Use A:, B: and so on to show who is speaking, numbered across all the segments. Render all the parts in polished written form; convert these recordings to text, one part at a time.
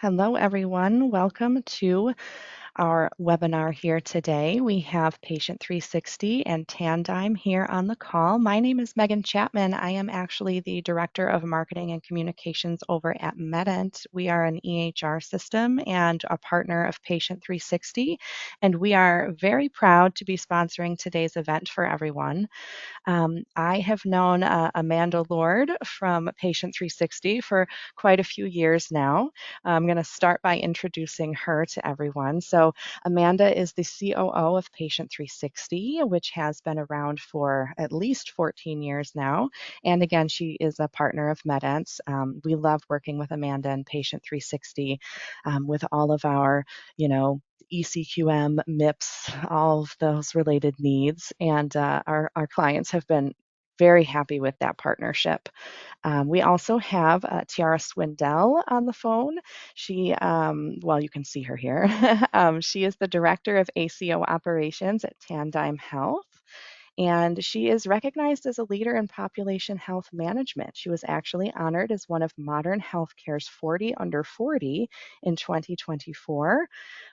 A: Hello, everyone. Welcome to our webinar here today. We have Patient 360 and Tandem here on the call. My name is Megan Chapman. I am actually the Director of Marketing and Communications over at Medent. We are an EHR system and a partner of Patient 360, and we are very proud to be sponsoring today's event for everyone. I have known Amanda Lord from Patient 360 for quite a few years now. I'm going to start by introducing her to everyone. So, Amanda is the COO of Patient 360, which has been around for at least 14 years now. And again, she is a partner of Medent's. We love working with Amanda and Patient 360 with all of our, eCQM, MIPS, all of those related needs. And our clients have been very happy with that partnership. We also have Tiara Swindell on the phone. Well, you can see her here. She is the Director of ACO Operations at Tandem Health. And she is recognized as a leader in population health management. She was actually honored as one of Modern Healthcare's 40 under 40 in 2024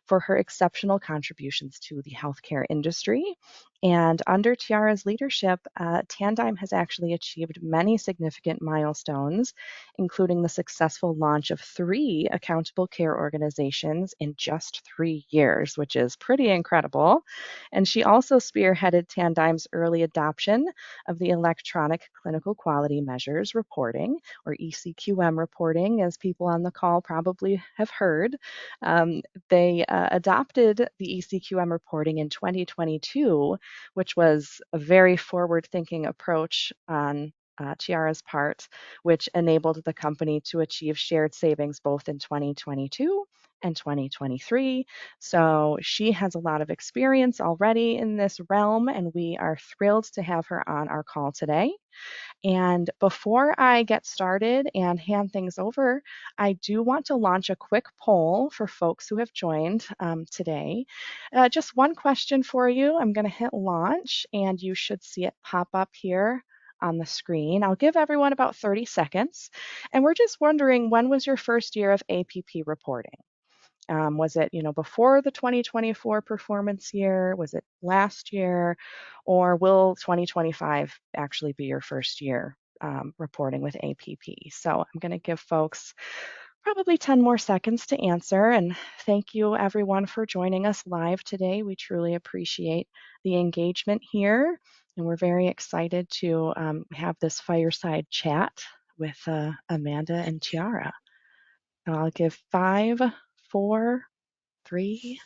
A: for her exceptional contributions to the healthcare industry. And under Tiara's leadership, Tandem has actually achieved many significant milestones, including the successful launch of 3 accountable care organizations in just 3 years, which is pretty incredible. And she also spearheaded Tandem's early adoption of the electronic clinical quality measures reporting, or eCQM reporting, as people on the call probably have heard. They adopted the eCQM reporting in 2022, which was a very forward-thinking approach on Tiara's part, which enabled the company to achieve shared savings both in 2022 and 2023. So she has a lot of experience already in this realm, and we are thrilled to have her on our call today. And before I get started and hand things over, I do want to launch a quick poll for folks who have joined today. Just one question for you. I'm going to hit launch, and you should see it pop up here on the screen. I'll give everyone about 30 seconds. And we're just wondering, when was your first year of APP reporting? Was it, before the 2024 performance year? Was it last year? Or will 2025 actually be your first year reporting with APP? So I'm going to give folks probably 10 more seconds to answer. And thank you, everyone, for joining us live today. We truly appreciate the engagement here. And we're very excited to have this fireside chat with Amanda and Tiara. I'll give 5, 4, 3,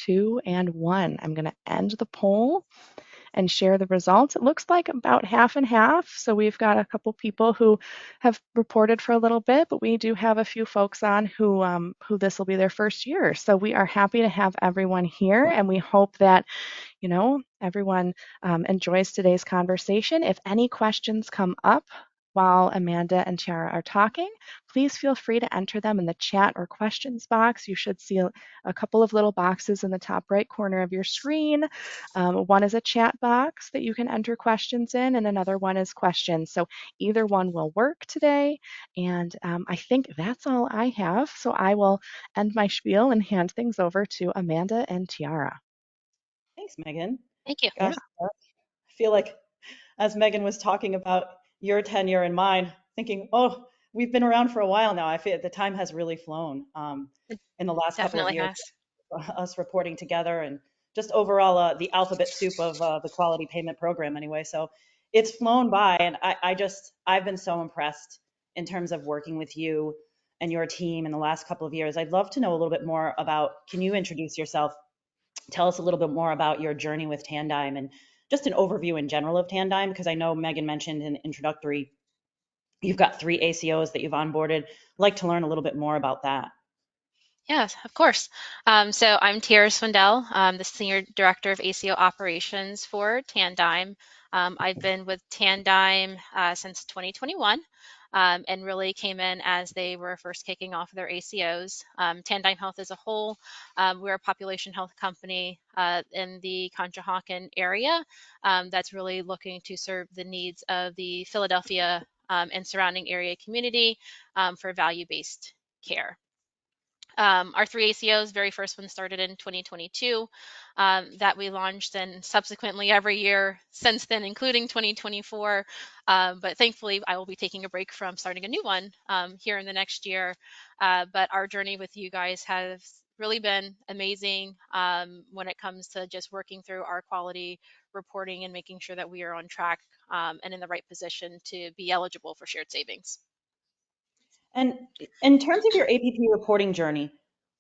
A: 2, and 1. I'm going to end the poll and share the results. It looks like about half and half. So we've got a couple people who have reported for a little bit, but we do have a few folks on who this will be their first year. So we are happy to have everyone here, and we hope that everyone enjoys today's conversation. If any questions come up while Amanda and Tiara are talking, please feel free to enter them in the chat or questions box. You should see a couple of little boxes in the top right corner of your screen. One is a chat box that you can enter questions in, and another one is questions. So either one will work today. And I think that's all I have. So I will end my spiel and hand things over to Amanda and Tiara.
B: Thanks, Megan.
C: Thank you.
B: Gosh, I feel like as Megan was talking about your tenure and mine, thinking, oh, we've been around for a while now. I feel the time has really flown
C: It
B: in the last couple of
C: definitely
B: years,
C: has.
B: us reporting together and just overall the alphabet soup of the quality payment program anyway. So it's flown by, and I've been so impressed in terms of working with you and your team in the last couple of years. I'd love to know a little bit more about, can you introduce yourself? Tell us a little bit more about your journey with Tandem and just an overview in general of Tandem, because I know Megan mentioned in introductory, you've got 3 ACOs that you've onboarded. I'd like to learn a little bit more about that.
C: Yes, of course. So I'm Tiara Swindell, the Senior Director of ACO Operations for Tandem. I've been with Tandem since 2021 and really came in as they were first kicking off their ACOs. Tandem Health as a whole, we're a population health company in the Conshohocken area that's really looking to serve the needs of the Philadelphia and surrounding area community for value-based care. Our three ACOs, very first one started in 2022, that we launched, and subsequently every year since then, including 2024. But thankfully, I will be taking a break from starting a new one here in the next year. But our journey with you guys has really been amazing when it comes to just working through our quality reporting and making sure that we are on track and in the right position to be eligible for shared savings.
B: And in terms of your APP reporting journey,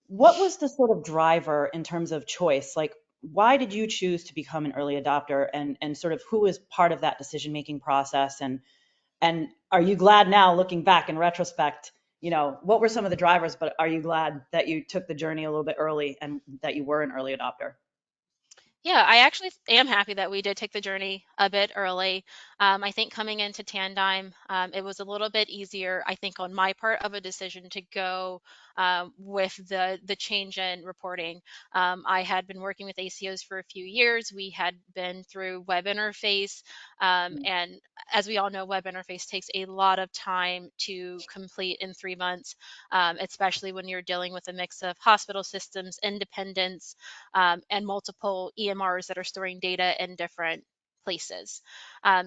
B: what was the sort of driver in terms of choice? Like, why did you choose to become an early adopter, and sort of who is part of that decision-making process? And are you glad now, looking back in retrospect, what were some of the drivers, but are you glad that you took the journey a little bit early and that you were an early adopter?
C: Yeah, I actually am happy that we did take the journey a bit early. I think coming into Tandime, it was a little bit easier, I think, on my part of a decision to go with the change in reporting. I had been working with ACOs for a few years. We had been through web interface, and as we all know, web interface takes a lot of time to complete in 3 months, especially when you're dealing with a mix of hospital systems, independents, and multiple EMRs that are storing data in different places.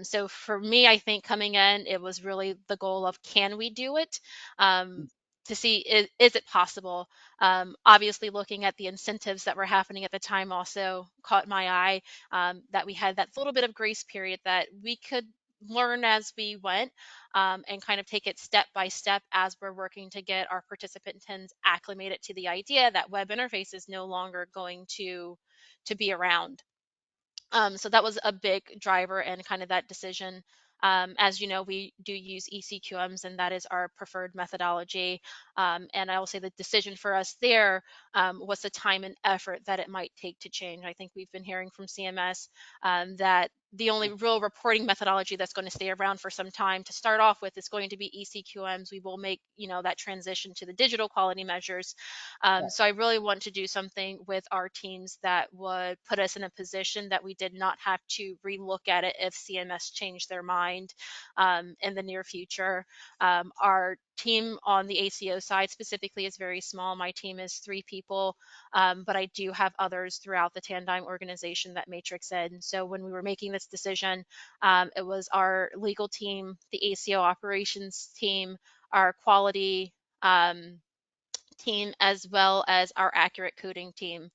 C: So for me, I think coming in, it was really the goal of, can we do it? Um, to see, is it possible? Obviously, looking at the incentives that were happening at the time also caught my eye, that we had that little bit of grace period that we could learn as we went, and kind of take it step by step as we're working to get our participant TINs acclimated to the idea that web interface is no longer going to be around. So that was a big driver and kind of that decision. As you know, we do use eCQMs, and that is our preferred methodology. And I will say the decision for us there was the time and effort that it might take to change. I think we've been hearing from CMS that the only real reporting methodology that's going to stay around for some time to start off with is going to be eCQMs. We will make, that transition to the digital quality measures. So I really want to do something with our teams that would put us in a position that we did not have to relook at it if CMS changed their mind in the near future. Our team on the ACO side specifically is very small. My team is 3 people, but I do have others throughout the Tandime organization that matrix in. So when we were making this decision, it was our legal team, the ACO operations team, our quality team, as well as our accurate coding team,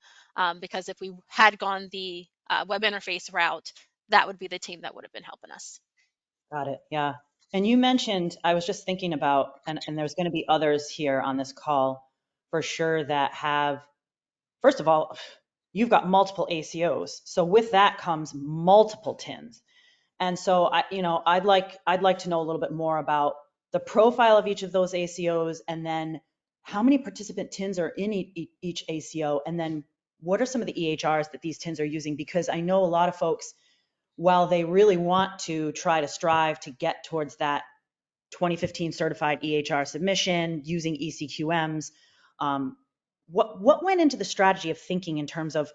C: because if we had gone the web interface route, that would be the team that would have been helping us.
B: Got it. Yeah. And you mentioned, I was just thinking about, and there's going to be others here on this call for sure that have, first of all, you've got multiple ACOs. So with that comes multiple TINs. And so I'd like to know a little bit more about the profile of each of those ACOs, and then how many participant TINs are in each ACO, and then what are some of the EHRs that these TINs are using? Because I know a lot of folks, while they really want to try to strive to get towards that 2015 certified EHR submission using eCQMs, what went into the strategy of thinking in terms of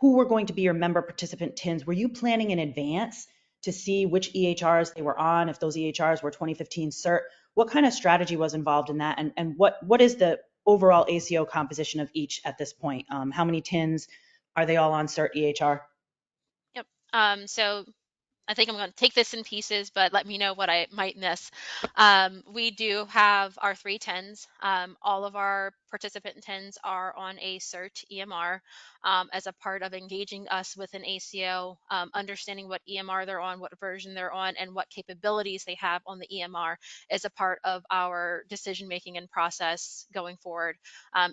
B: who were going to be your member participant TINs? Were you planning in advance to see which EHRs they were on, if those EHRs were 2015 cert? What kind of strategy was involved in that? And what is the overall ACO composition of each at this point? How many TINs? Are they all on cert EHR?
C: Yep. So I think I'm going to take this in pieces, but let me know what I might miss. We do have our 310s. All of our participant TINs are on a CERT EMR, as a part of engaging us with an ACO, understanding what EMR they're on, what version they're on, and what capabilities they have on the EMR is a part of our decision making and process going forward.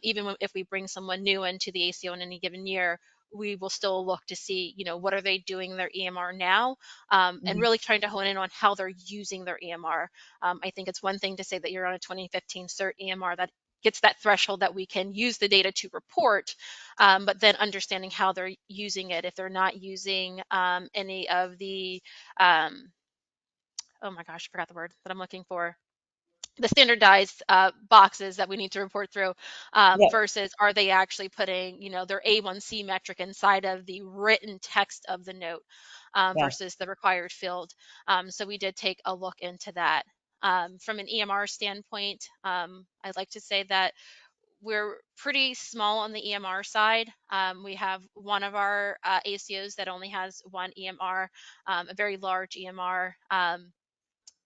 C: Even if we bring someone new into the ACO in any given year, we will still look to see, what are they doing in their EMR now, and
B: Mhm.
C: really trying to hone in on how they're using their EMR. I think it's one thing to say that you're on a 2015 CERT EMR that gets that threshold that we can use the data to report, but then understanding how they're using it. If they're not using any of the, oh my gosh, I forgot the word that I'm looking for, the standardized boxes that we need to report through,
B: Yep.
C: versus are they actually putting, their A1C metric inside of the written text of the note,
B: Yeah.
C: versus the required field. So we did take a look into that. From an EMR standpoint, I'd like to say that we're pretty small on the EMR side. We have one of our ACOs that only has one EMR, a very large EMR.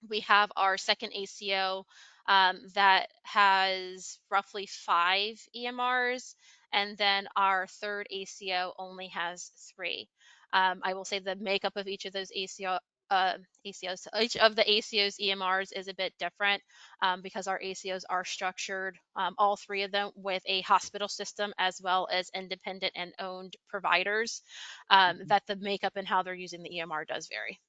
C: We have our second ACO that has roughly 5 EMRs, and then our third ACO only has 3. I will say the makeup of each of those ACOs, each of the ACOs EMRs is a bit different because our ACOs are structured, all 3 of them, with a hospital system as well as independent and owned providers, that the makeup and how they're using the EMR does vary.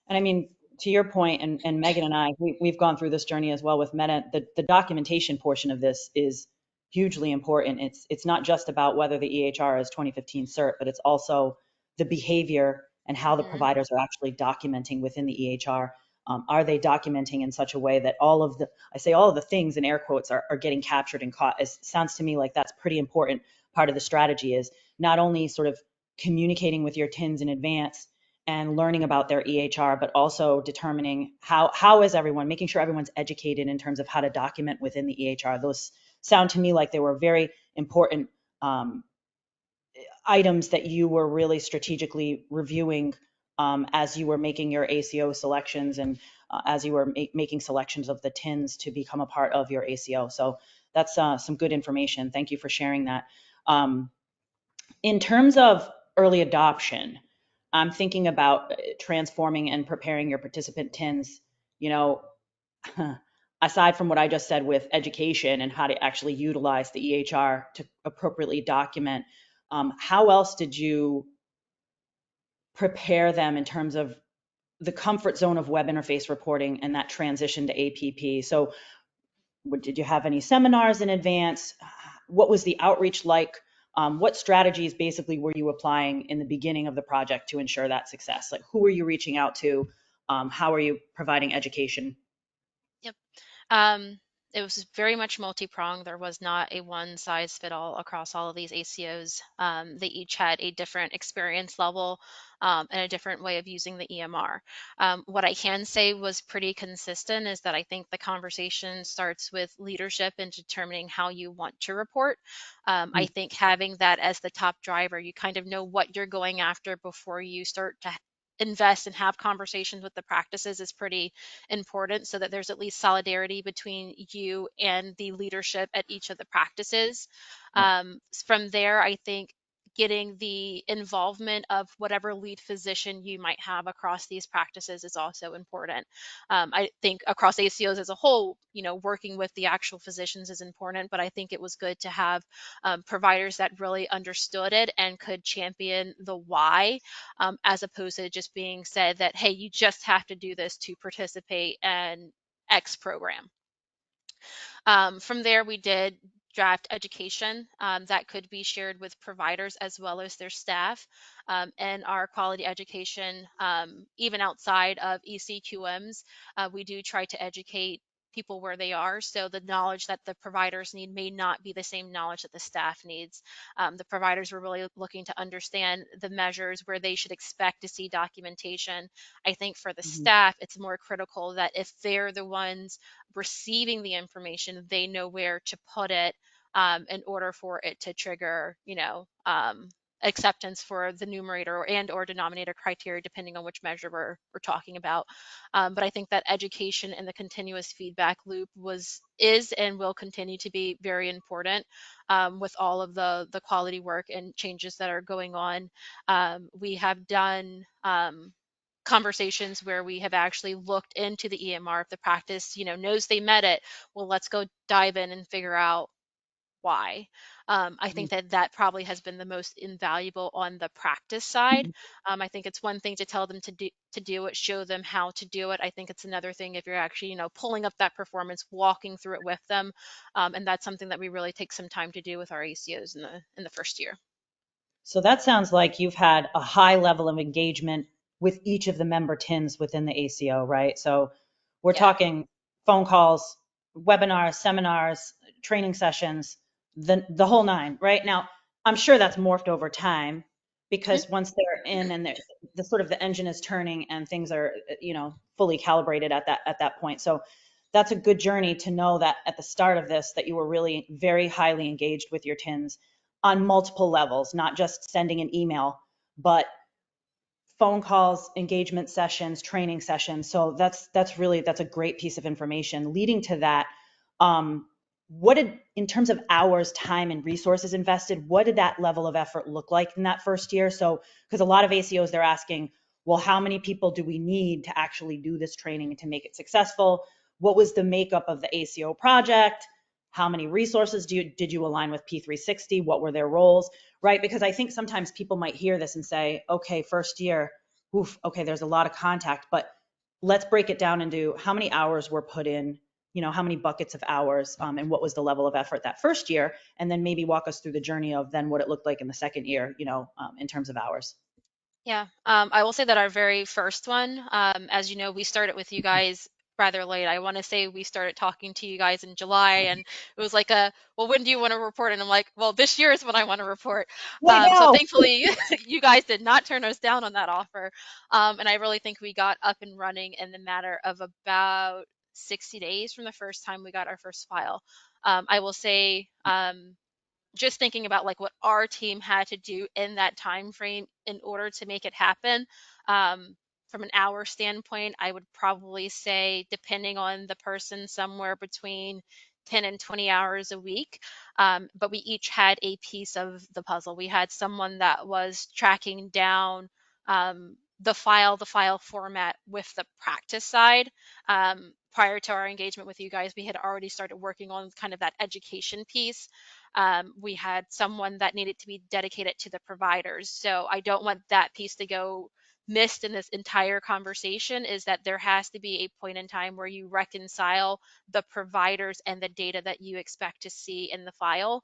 B: And I mean, to your point, and Megan and I, we've gone through this journey as well with Meta. The documentation portion of this is hugely important. It's not just about whether the EHR is 2015 cert, but it's also the behavior and how the
C: Hmm.
B: providers are actually documenting within the EHR. Are they documenting in such a way that all of the, I say all of the things in air quotes are getting captured and caught? It sounds to me like that's pretty important. Part of the strategy is not only sort of communicating with your TINs in advance and learning about their EHR, but also determining how is everyone, making sure everyone's educated in terms of how to document within the EHR. Those sound to me like they were very important items that you were really strategically reviewing as you were making your ACO selections and as you were making selections of the TINs to become a part of your ACO. So that's some good information. Thank you for sharing that. In terms of early adoption, I'm thinking about transforming and preparing your participant TINs, you know, aside from what I just said with education and how to actually utilize the EHR to appropriately document, how else did you prepare them in terms of the comfort zone of web interface reporting and that transition to APP? So did you have any seminars in advance? What was the outreach like? What strategies basically were you applying in the beginning of the project to ensure that success? Like, who were you reaching out to? How are you providing education?
C: Yep. Um, it was very much multi-pronged. There was not a one size fit all across all of these ACOs. They each had a different experience level and a different way of using the EMR. What I can say was pretty consistent is that I think the conversation starts with leadership and determining how you want to report. I think having that as the top driver, you kind of know what you're going after before you start to invest and have conversations with the practices is pretty important, so that there's at least solidarity between you and the leadership at each of the practices.
B: Yep.
C: From there, I think getting the involvement of whatever lead physician you might have across these practices is also important. I think across ACOs as a whole, working with the actual physicians is important, but I think it was good to have providers that really understood it and could champion the why, as opposed to just being said that, hey, you just have to do this to participate in X program. From there, we did draft education that could be shared with providers as well as their staff. And our quality education, even outside of eCQMs, we do try to educate people where they are. So the knowledge that the providers need may not be the same knowledge that the staff needs. The providers were really looking to understand the measures where they should expect to see documentation. I think for the
B: Mm-hmm.
C: staff, it's more critical that if they're the ones receiving the information, they know where to put it in order for it to trigger, acceptance for the numerator or denominator criteria, depending on which measure we're talking about. But I think that education and the continuous feedback loop is and will continue to be very important with all of the quality work and changes that are going on. We have done conversations where we have actually looked into the EMR. If the practice, knows they met it, well, let's go dive in and figure out why. I think that probably has been the most invaluable on the practice side. I think it's one thing to tell them to do it, show them how to do it. I think it's another thing if you're actually, pulling up that performance, walking through it with them, and that's something that we really take some time to do with our ACOs in the first year.
B: So that sounds like you've had a high level of engagement with each of the member TINs within the ACO, right? So we're
C: Yeah.
B: talking phone calls, webinars, seminars, training sessions, the whole nine, right? Now, I'm sure that's morphed over time
C: Mhm.
B: because once they're in and the sort of the engine is turning and things are, fully calibrated at that point. So that's a good journey to know that at the start of this, that you were really very highly engaged with your TINs on multiple levels, not just sending an email, but phone calls, engagement sessions, training sessions. So that's a great piece of information. Leading to that, what did, in terms of hours, time, and resources invested, what did that level of effort look like in that first year? So, because a lot of ACOs, they're asking, well, how many people do we need to actually do this training and to make it successful? What was the makeup of the ACO project? How many resources did you align with P360? What were their roles? Right? Because I think sometimes people might hear this and say, okay, first year, oof, okay, there's a lot of contact, but let's break it down into how many hours were put in, how many buckets of hours, and what was the level of effort that first year, and then maybe walk us through the journey of then what it looked like in the second year, in terms of hours.
C: Yeah, I will say that our very first one, as you know, we started with you guys rather late. I want to say we started talking to you guys in July, and it was like well, when do you want to report? And I'm like, well, this year is when I want to report.
B: Right
C: So
B: now.
C: thankfully, you guys did not turn us down on that offer. And I really think we got up and running in the matter of about 60 days from the first time we got our first file. I will say, just thinking about like what our team had to do in that time frame in order to make it happen, um, from an hour standpoint, I would probably say, depending on the person, somewhere between 10 and 20 hours a week. But we each had a piece of the puzzle. We had someone that was tracking down, the file format with the practice side. Prior to our engagement with you guys, we had already started working on kind of that education piece. We had someone that needed to be dedicated to the providers. So I don't want that piece to go missed in this entire conversation, is that there has to be a point in time where you reconcile the providers and the data that you expect to see in the file.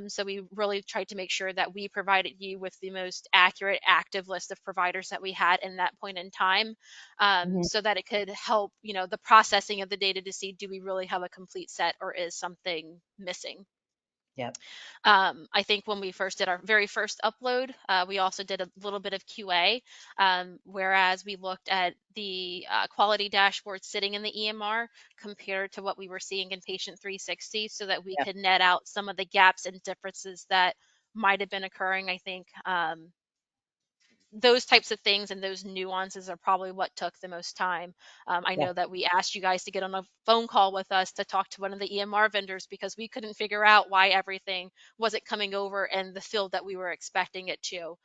C: So we really tried to make sure that we provided you with the most accurate active list of providers that we had in that point in time,
B: Mhm.
C: so that it could help, the processing of the data to see, do we really have a complete set or is something missing?
B: Yep.
C: I think when we first did our very first upload, we also did a little bit of QA, whereas we looked at the quality dashboard sitting in the EMR compared to what we were seeing in Patient 360, so that we
B: Yep.
C: could net out some of the gaps and differences that might have been occurring. I think, those types of things and those nuances are probably what took the most time. I
B: Yep.
C: know that we asked you guys to get on a phone call with us to talk to one of the EMR vendors because we couldn't figure out why everything wasn't coming over in the field that we were expecting it to.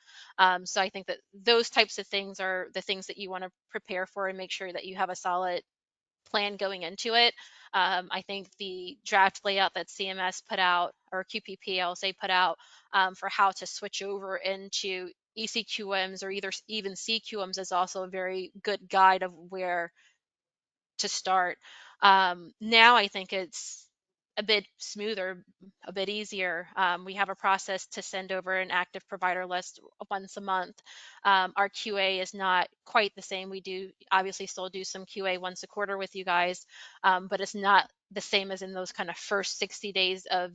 C: So I think that those types of things are the things that you want to prepare for and make sure that you have a solid plan going into it. I think the draft layout that CMS put out, or QPP, I'll say, put out, for how to switch over into eCQMs or either even CQMs, is also a very good guide of where to start. Now I think it's a bit smoother, a bit easier. We have a process to send over an active provider list once a month. Our QA is not quite the same. We do obviously still do some QA once a quarter with you guys, but it's not the same as in those kind of first 60 days of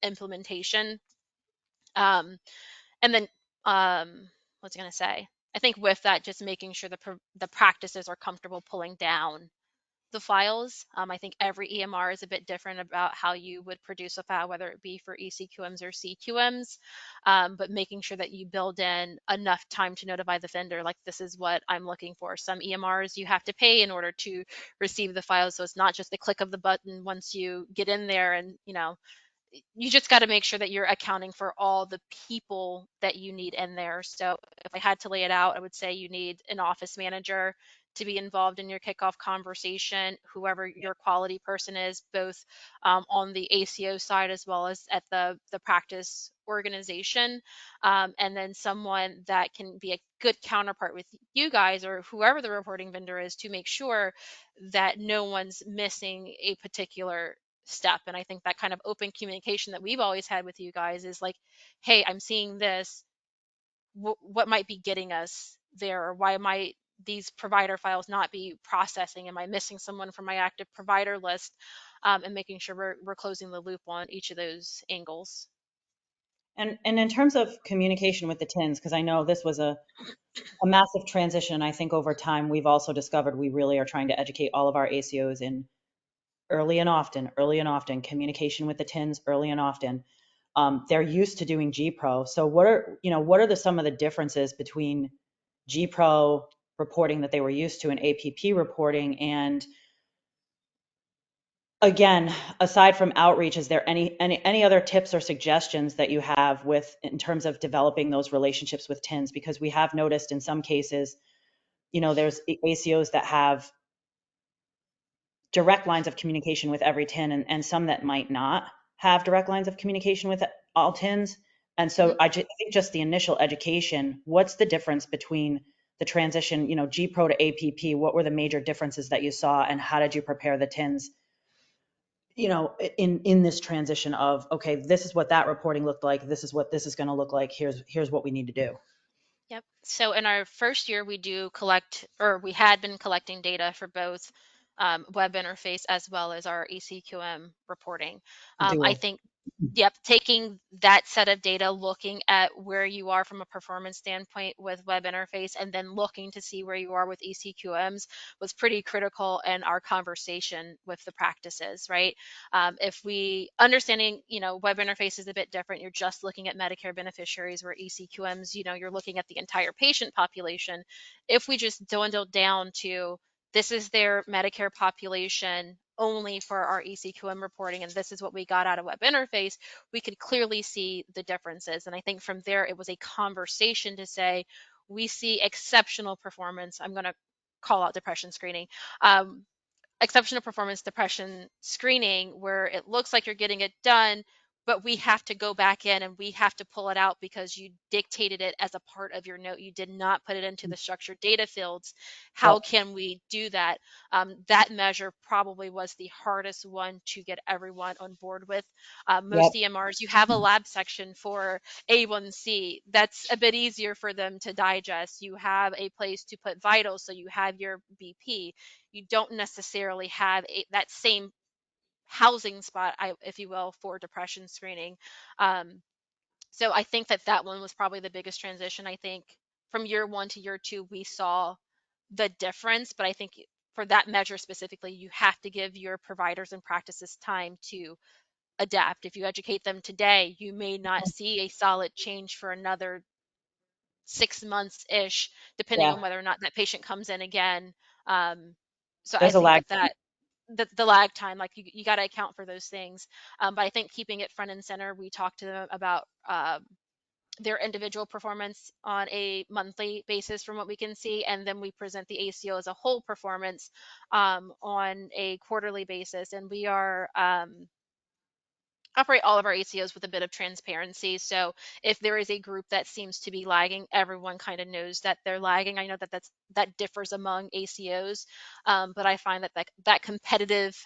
C: implementation. Um, and then, what's I going to say? I think with that, just making sure the practices are comfortable pulling down the files. I think every EMR is a bit different about how you would produce a file, whether it be for eCQMs or CQMs, but making sure that you build in enough time to notify the vendor, like, this is what I'm looking for. Some EMRs you have to pay in order to receive the files, so it's not just the click of the button once you get in there, and you just got to make sure that you're accounting for all the people that you need in there. So if I had to lay it out, I would say you need an office manager to be involved in your kickoff conversation, whoever your quality person is, both, on the ACO side as well as at the practice organization, and then someone that can be a good counterpart with you guys or whoever the reporting vendor is, to make sure that no one's missing a particular step. And I think that kind of open communication that we've always had with you guys is like, hey, I'm seeing this. What might be getting us there? Or why might these provider files not be processing? Am I missing someone from my active provider list? And making sure we're closing the loop on each of those angles.
B: And in terms of communication with the TINs, because I know this was a massive transition. I think over time we've also discovered we really are trying to educate all of our ACOs in early and often, communication with the TINs early and often. They're used to doing GPRO. So what are some of the differences between GPRO reporting that they were used to and APP reporting? And again, aside from outreach, is there any other tips or suggestions that you have with in terms of developing those relationships with TINs? Because we have noticed in some cases, there's ACOs that have direct lines of communication with every TIN and some that might not have direct lines of communication with all TINs. And so
C: Mhm.
B: I think just the initial education, what's the difference between the transition, GPRO to APP? What were the major differences that you saw, and how did you prepare the TINs, in this transition of, okay, this is what that reporting looked like, this is what this is going to look like, here's what we need to do.
C: Yep. So in our first year, we do collect, or we had been collecting data for both web interface as well as our eCQM reporting. I
B: Dual.
C: think, yep, taking that set of data, looking at where you are from a performance standpoint with web interface, and then looking to see where you are with eCQMs was pretty critical in our conversation with the practices, right? If we understanding, web interface is a bit different. You're just looking at Medicare beneficiaries, where eCQMs, you're looking at the entire patient population. If we just dwindle down to this is their Medicare population only for our eCQM reporting, and this is what we got out of web interface, we could clearly see the differences. And I think from there, it was a conversation to say, we see exceptional performance. I'm going to call out depression screening. Um, Exceptional performance depression screening, where it looks like you're getting it done, but we have to go back in and we have to pull it out because you dictated it as a part of your note. You did not put it into the structured data fields. How
B: Yep.
C: can we do that? That measure probably was the hardest one to get everyone on board with.
B: Yep.
C: Most EMRs, you have a lab section for A1C. That's a bit easier for them to digest. You have a place to put vitals, so you have your BP. You don't necessarily have that same housing spot, if you will, for depression screening. Um, so I think that one was probably the biggest transition. I think from year one to year two, we saw the difference, but I think for that measure specifically, you have to give your providers and practices time to adapt. If you educate them today, you may not see a solid change for another 6 months ish, depending
B: Yeah.
C: on whether or not that patient comes in again. Um, so I
B: There's a
C: think
B: lag.
C: that the lag time, like you got to account for those things. But I think keeping it front and center, we talk to them about their individual performance on a monthly basis from what we can see, and then we present the ACO as a whole performance on a quarterly basis. And we are operate all of our ACOs with a bit of transparency. So if there is a group that seems to be lagging, everyone kind of knows that they're lagging. I know that differs among ACOs, but I find that competitive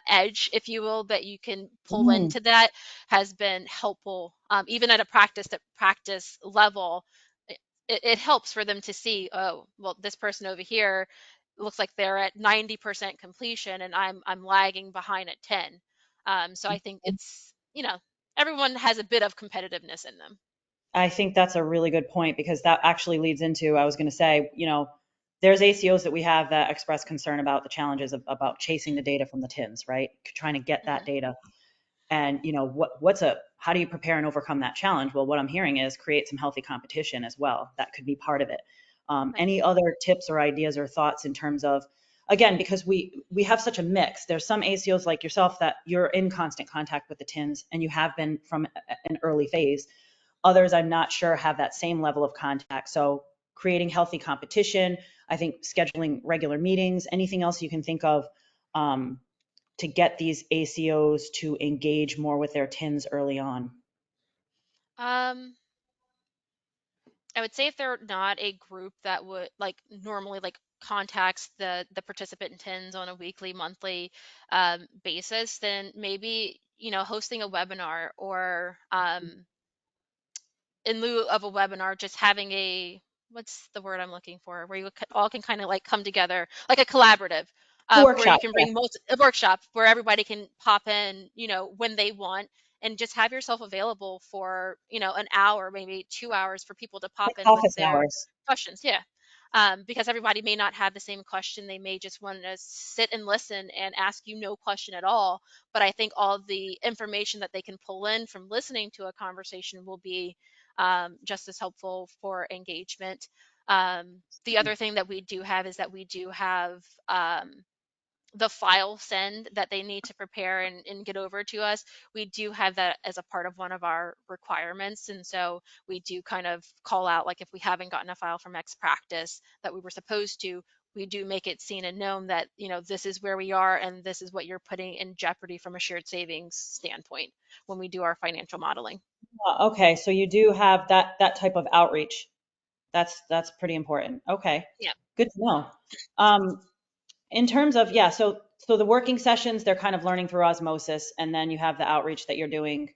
C: edge, if you will, that you can pull
B: Mm,
C: into that has been helpful, even at a practice level. It helps for them to see, oh, well, this person over here looks like they're at 90% completion, and I'm lagging behind at 10. So I think it's, everyone has a bit of competitiveness in them.
B: I think that's a really good point, because that actually leads into, I was going to say, there's ACOs that we have that express concern about the challenges about chasing the data from the TINs, right? Trying to get that
C: Hmm.
B: data. And how do you prepare and overcome that challenge? Well, what I'm hearing is create some healthy competition as well. That could be part of it.
C: Right.
B: Any other tips or ideas or thoughts in terms of, again, because we have such a mix. There's some ACOs like yourself that you're in constant contact with the TINs and you have been from an early phase. Others, I'm not sure, have that same level of contact. So creating healthy competition, I think scheduling regular meetings, anything else you can think of, um, to get these ACOs to engage more with their TINs early on.
C: Um, I would say if they're not a group that would like normally like contacts the participant intends on a weekly, monthly basis, then maybe, hosting a webinar, or in lieu of a webinar, just having what's the word I'm looking for, where you all can kind of like come together, like a collaborative,
B: A
C: where you
B: workshop,
C: can
B: yeah.
C: bring a workshop where everybody can pop in, when they want, and just have yourself available for, an hour, maybe 2 hours for people to pop
B: Like
C: in with
B: office
C: their
B: hours.
C: questions. Yeah. because everybody may not have the same question. They may just want to sit and listen and ask you no question at all. But I think all the information that they can pull in from listening to a conversation will be just as helpful for engagement. The other thing that we do have is that we do have the file send that they need to prepare and get over to us. We do have that as a part of one of our requirements. And so we do kind of call out, like if we haven't gotten a file from X practice that we were supposed to, we do make it seen and known that, this is where we are and this is what you're putting in jeopardy from a shared savings standpoint when we do our financial modeling.
B: Okay, so you do have that type of outreach. That's pretty important. Okay,
C: Yeah.
B: good to know. Um, in terms of, yeah, so the working sessions, they're kind of learning through osmosis, and then you have the outreach that you're doing,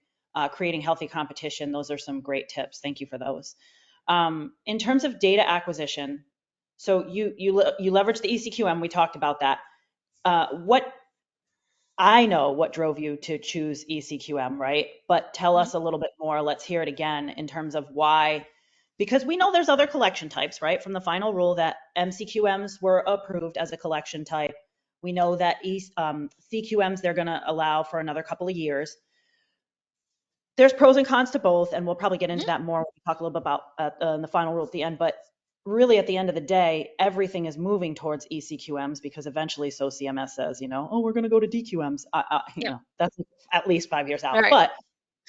B: creating healthy competition. Those are some great tips. Thank you for those. In terms of data acquisition, so you leverage the eCQM. We talked about that. What I know what drove you to choose eCQM, right? But tell
C: Mhm.
B: us a little bit more. Let's hear it again in terms of why, because we know there's other collection types, right? From the final rule that MCQMs were approved as a collection type. We know that CQMs, they're going to allow for another couple of years. There's pros and cons to both, and we'll probably get into
C: Mhm.
B: that more when we talk a little bit about the final rule at the end. But really, at the end of the day, everything is moving towards eCQMs because eventually, so CMS says, oh, we're going to go to DQMs.
C: Yep.
B: That's at least 5 years
C: All
B: out,
C: right.
B: but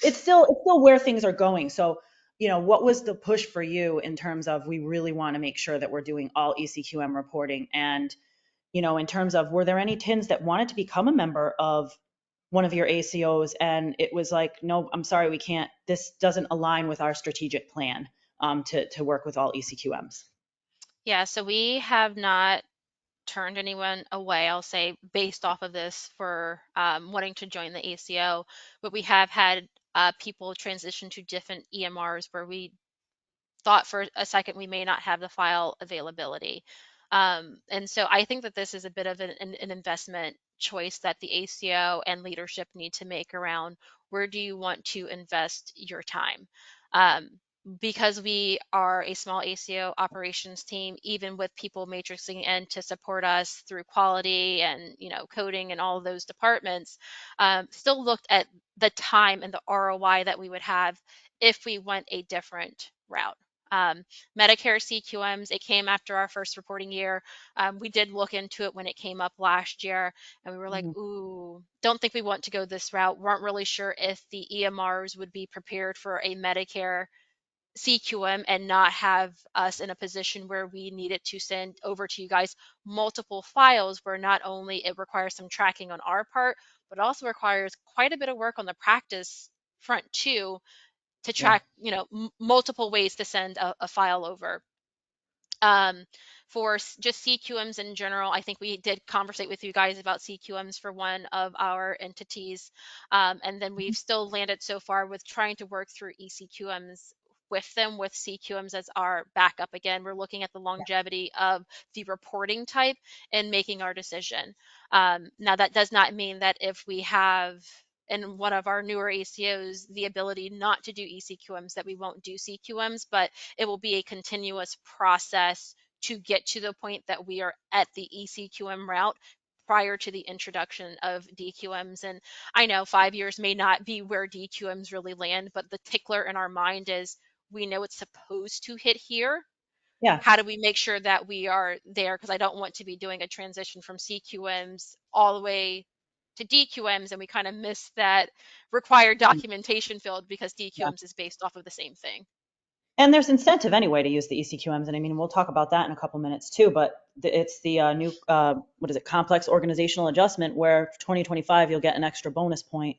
B: it's still where things are going. So, what was the push for you in terms of we really want to make sure that we're doing all eCQM reporting? And, in terms of were there any TINs that wanted to become a member of one of your ACOs and it was like, no, I'm sorry, we can't, this doesn't align with our strategic plan to work with all eCQMs.
C: Yeah. So we have not turned anyone away, I'll say, based off of this for wanting to join the ACO, but we have had people transition to different EMRs where we thought for a second we may not have the file availability. And so I think that this is a bit of an investment choice that the ACO and leadership need to make around where do you want to invest your time. Um, because we are a small ACO operations team, even with people matrixing in to support us through quality and coding and all of those departments, still looked at the time and the ROI that we would have if we went a different route. Um, Medicare CQMs, it came after our first reporting year. We did look into it when it came up last year, and we were like,
B: Mhm.
C: ooh, don't think we want to go this route. Weren't really sure if the EMRs would be prepared for a Medicare CQM and not have us in a position where we needed to send over to you guys multiple files where not only it requires some tracking on our part, but also requires quite a bit of work on the practice front too to
B: Yeah.
C: track, multiple ways to send a file over. Um, for just CQMs in general, I think we did conversate with you guys about CQMs for one of our entities. And then we've still landed so far with trying to work through eCQMs with them with CQMs as our backup. Again, we're looking at the longevity of the reporting type and making our decision. Now, that does not mean that if we have in one of our newer ACOs the ability not to do eCQMs, that we won't do CQMs, but it will be a continuous process to get to the point that we are at the eCQM route prior to the introduction of DQMs. And I know 5 years may not be where DQMs really land, but the tickler in our mind is we know it's supposed to hit here.
B: Yeah.
C: How do we make sure that we are there? Because I don't want to be doing a transition from CQMs all the way to DQMs and we kind of miss that required documentation field because
B: Yeah.
C: DQMs is based off of the same thing.
B: And there's incentive anyway to use the eCQMs. And I mean, we'll talk about that in a couple minutes too, but it's the new, what is it, complex organizational adjustment where for 2025, you'll get an extra bonus point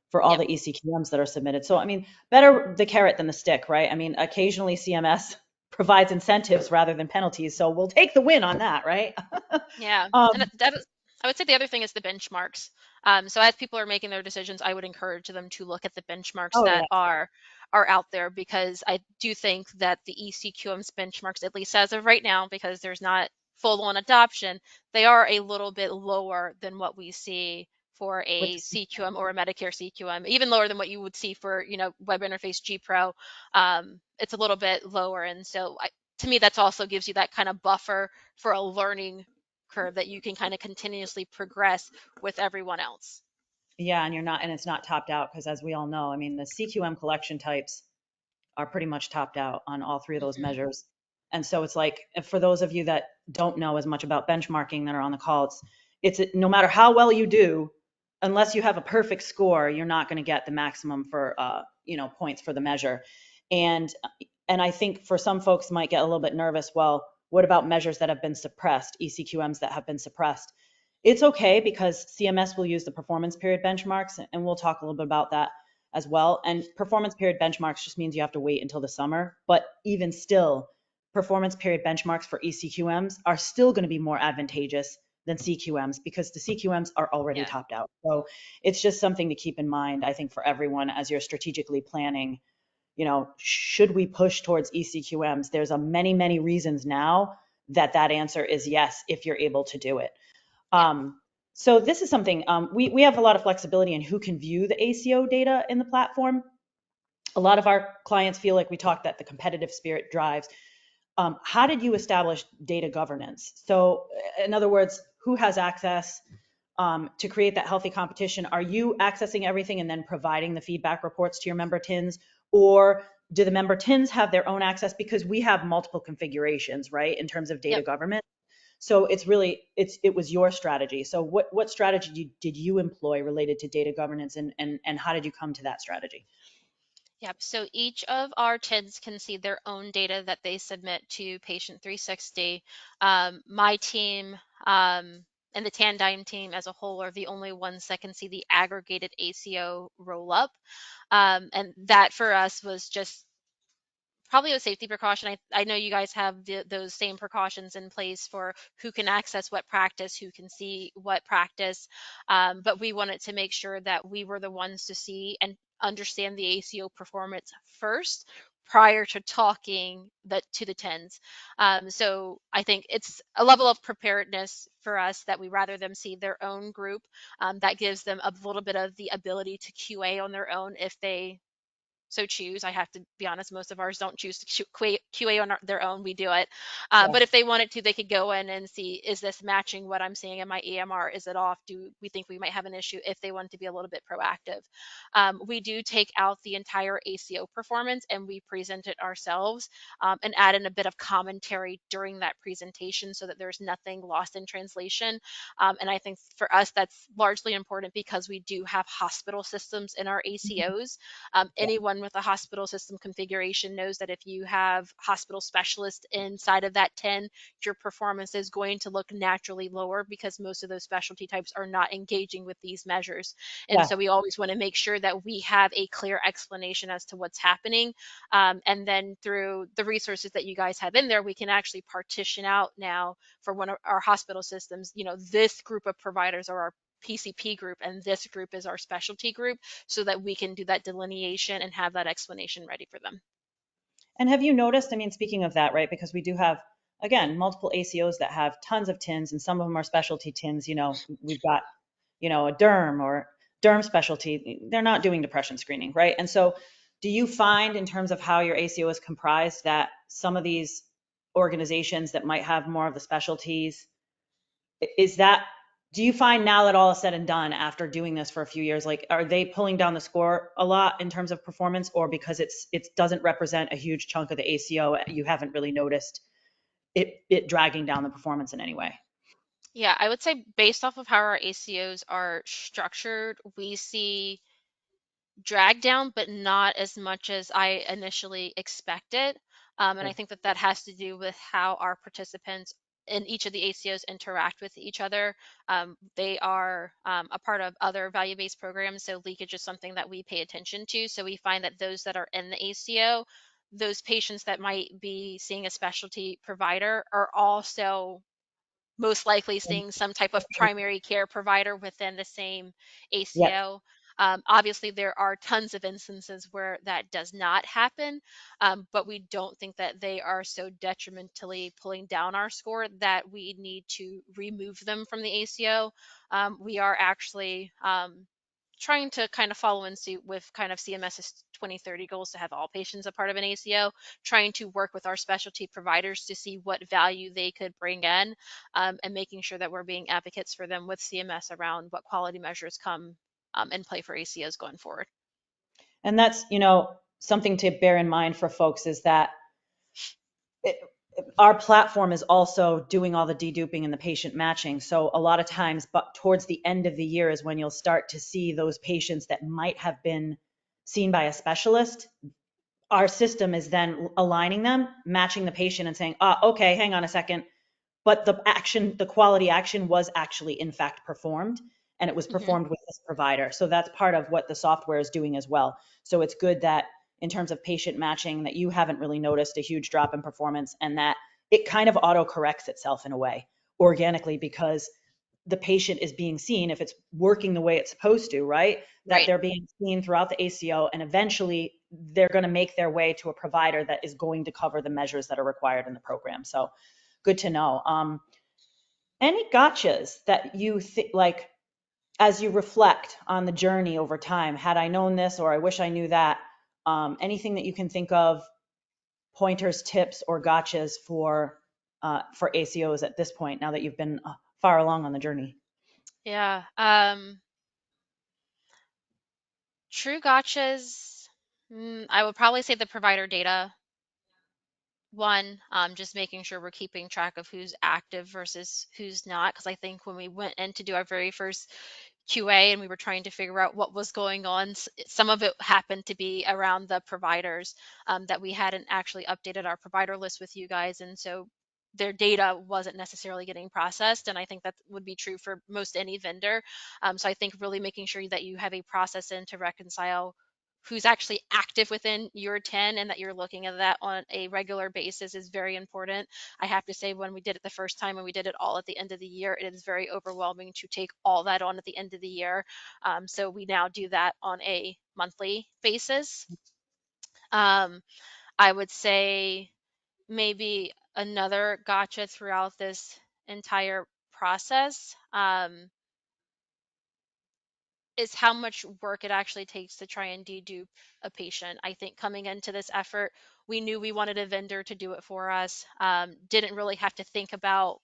B: for all
C: Yep.
B: the eCQMs that are submitted. So, I mean, better the carrot than the stick, right? I mean, occasionally CMS provides incentives rather than penalties. So we'll take the win on that, right?
C: Yeah, and
B: um,
C: that is, I would say the other thing is the benchmarks. So as people are making their decisions, I would encourage them to look at the benchmarks
B: oh,
C: that
B: yeah.
C: are out there because I do think that the eCQM's benchmarks, at least as of right now, because there's not full-on adoption, they are a little bit lower than what we see for a
B: Which,
C: CQM or a Medicare CQM, even lower than what you would see for, Web Interface G Pro. It's a little bit lower, and so to me, that's also gives you that kind of buffer for a learning curve that you can kind of continuously progress with everyone else.
B: Yeah, and it's not topped out because as we all know, I mean, the CQM collection types are pretty much topped out on all three of those
C: Hmm.
B: measures. And so it's like, for those of you that don't know as much about benchmarking that are on the call, it's no matter how well you do, unless you have a perfect score, you're not going to get the maximum for, points for the measure. And, and I think for some folks might get a little bit nervous. Well, what about measures that have been suppressed, eCQMs that have been suppressed? It's okay because CMS will use the performance period benchmarks, and we'll talk a little bit about that as well. And performance period benchmarks just means you have to wait until the summer. But even still, performance period benchmarks for eCQMs are still going to be more advantageous than CQMs because the CQMs are already
C: Yeah.
B: topped out. So it's just something to keep in mind, I think, for everyone as you're strategically planning. Should we push towards eCQMs? There's a many reasons now that answer is yes, if you're able to do it.
C: Yeah.
B: So this is something we have a lot of flexibility in who can view the ACO data in the platform. A lot of our clients feel like we talked that the competitive spirit drives. How did you establish data governance? So in other words, who has access to create that healthy competition? Are you accessing everything and then providing the feedback reports to your member TINs? Or do the member TINs have their own access? Because we have multiple configurations, right, in terms of data
C: Yep.
B: government. So it was your strategy. So what strategy did you employ related to data governance, and how did you come to that strategy?
C: Yep. So each of our TIDs can see their own data that they submit to Patient 360. My team and the Tandem team as a whole are the only ones that can see the aggregated ACO roll up. And that for us was just probably a safety precaution. I know you guys have those same precautions in place for who can access what practice, who can see what practice. But we wanted to make sure that we were the ones to see and understand the ACO performance first prior to talking to the TENS. So I think it's a level of preparedness for us that we rather them see their own group. That gives them a little bit of the ability to QA on their own if they so choose. I have to be honest, most of ours don't choose to QA on their own. We do it.
B: Yeah.
C: But if they wanted to, they could go in and see, is this matching what I'm seeing in my EMR? Is it off? Do we think we might have an issue if they wanted to be a little bit proactive? We do take out the entire ACO performance and we present it ourselves and add in a bit of commentary during that presentation so that there's nothing lost in translation. And I think for us, that's largely important because we do have hospital systems in our ACOs.
B: Yeah.
C: Anyone with a hospital system configuration knows that if you have hospital specialists inside of that 10, your performance is going to look naturally lower because most of those specialty types are not engaging with these measures. And
B: Yeah.
C: so we always want to make sure that we have a clear explanation as to what's happening. And then through the resources that you guys have in there, we can actually partition out now for one of our hospital systems, this group of providers are our PCP group and this group is our specialty group so that we can do that delineation and have that explanation ready for them.
B: And have you noticed, I mean, speaking of that, right, because we do have, again, multiple ACOs that have tons of TINs, and some of them are specialty TINs. We've got, a derm or derm specialty. They're not doing depression screening, right? And so do you find in terms of how your ACO is comprised that some of these organizations that might have more of the specialties, is that, do you find now that all is said and done after doing this for a few years, like are they pulling down the score a lot in terms of performance, or because it doesn't represent a huge chunk of the ACO, you haven't really noticed it dragging down the performance in any way?
C: Yeah, I would say based off of how our ACOs are structured, we see drag down, but not as much as I initially expected. And I
B: Okay.
C: think that that has to do with how our participants in each of the ACOs interact with each other. They are a part of other value-based programs, so leakage is something that we pay attention to. So we find that those that are in the ACO, those patients that might be seeing a specialty provider are also most likely seeing some type of primary care provider within the same
B: Yep.
C: ACO. Obviously, there are tons of instances where that does not happen, but we don't think that they are so detrimentally pulling down our score that we need to remove them from the ACO. We are actually trying to kind of follow in suit with kind of CMS's 2030 goals to have all patients a part of an ACO, trying to work with our specialty providers to see what value they could bring in, and making sure that we're being advocates for them with CMS around what quality measures come in play for ACOs going forward.
B: And that's, something to bear in mind for folks is that it, our platform is also doing all the deduping and the patient matching. So a lot of times, but towards the end of the year is when you'll start to see those patients that might have been seen by a specialist. Our system is then aligning them, matching the patient and saying, okay, hang on a second. But the quality action was actually in fact performed, and it was
C: Hmm.
B: performed with this provider. So that's part of what the software is doing as well. So it's good that in terms of patient matching, that you haven't really noticed a huge drop in performance, and that it kind of auto corrects itself in a way organically, because the patient is being seen, if it's working the way it's supposed to, right? That
C: Right.
B: they're being seen throughout the ACO, and eventually they're going to make their way to a provider that is going to cover the measures that are required in the program. So good to know. Any gotchas that you think, like, as you reflect on the journey over time, had I known this, or I wish I knew that, anything that you can think of, pointers, tips, or gotchas for ACOs at this point, now that you've been far along on the journey?
C: Yeah. True gotchas. I would probably say the provider data one, just making sure we're keeping track of who's active versus who's not. Because I think when we went in to do our very first QA and we were trying to figure out what was going on, some of it happened to be around the providers, that we hadn't actually updated our provider list with you guys. And so their data wasn't necessarily getting processed. And I think that would be true for most any vendor. So I think really making sure that you have a process in to reconcile who's actually active within your 10 and that you're looking at that on a regular basis is very important. I have to say, when we did it the first time and we did it all at the end of the year, it is very overwhelming to take all that on at the end of the year. So we now do that on a monthly basis. um, I would say maybe another gotcha throughout this entire process, is how much work it actually takes to try and dedupe a patient. I think coming into this effort, we knew we wanted a vendor to do it for us. Didn't really have to think about